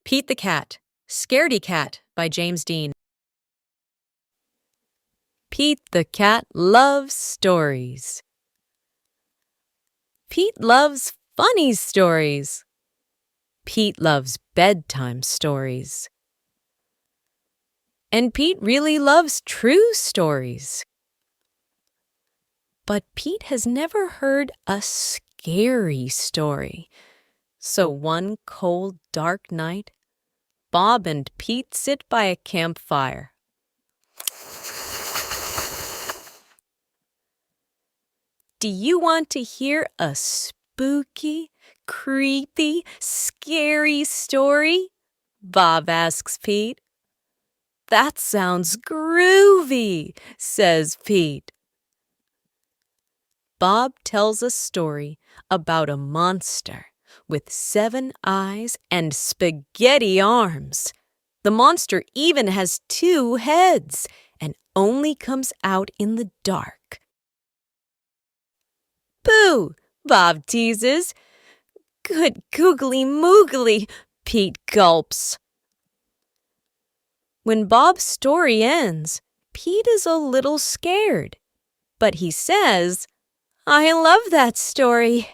Pete the Cat, Scaredy Cat by James Dean. Pete the Cat loves stories. Pete loves funny stories. Pete loves bedtime stories. And Pete really loves true stories. But Pete has never heard a scary story. So one cold, dark night, Bob and Pete sit by a campfire. Do you want to hear a spooky, creepy, scary story? Bob asks Pete. That sounds groovy, says Pete. Bob tells a story about a monster with 7 eyes and spaghetti arms. The monster even has 2 heads and only comes out in the dark. Boo! Bob teases. Good googly moogly, Pete gulps. When Bob's story ends, Pete is a little scared, but he says, I love that story.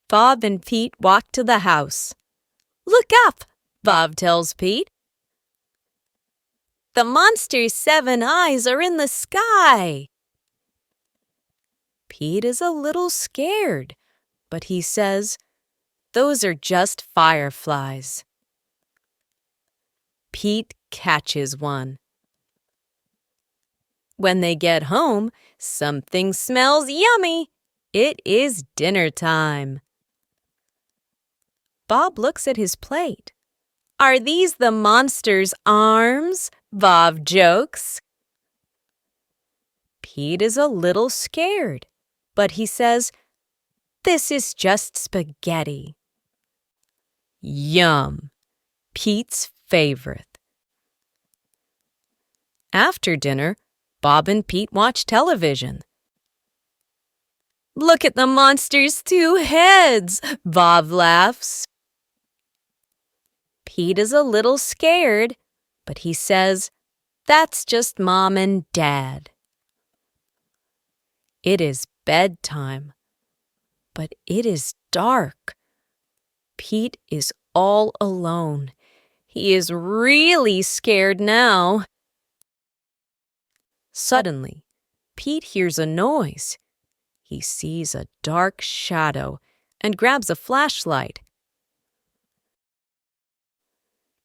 Bob and Pete walk to the house. Look up, Bob tells Pete. The monster's 7 eyes are in the sky. Pete is a little scared, but he says, those are just fireflies. Pete catches one. When they get home, something smells yummy. It is dinner time. Bob looks at his plate. Are these the monster's arms? Bob jokes. Pete is a little scared, but he says, this is just spaghetti. Yum! Pete's favorite. After dinner, Bob and Pete watch television. Look at the monster's 2 heads, Bob laughs. Pete is a little scared, but he says, that's just Mom and Dad. It is bedtime, but it is dark. Pete is all alone. He is really scared now. Suddenly, Pete hears a noise. He sees a dark shadow and grabs a flashlight.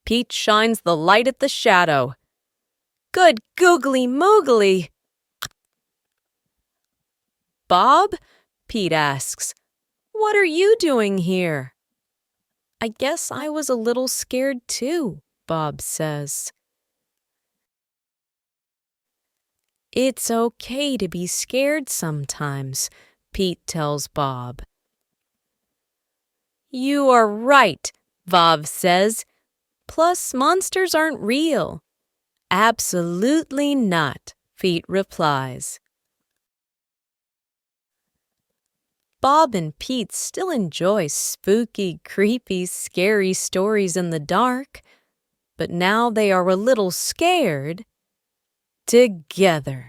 Pete shines the light at the shadow. Good googly moogly! Bob? Pete asks. What are you doing here? I guess I was a little scared too, Bob says. It's okay to be scared sometimes, Pete tells Bob. You are right, Bob says. Plus, monsters aren't real. Absolutely not, Pete replies. Bob and Pete still enjoy spooky, creepy, scary stories in the dark, but now they are a little scared together.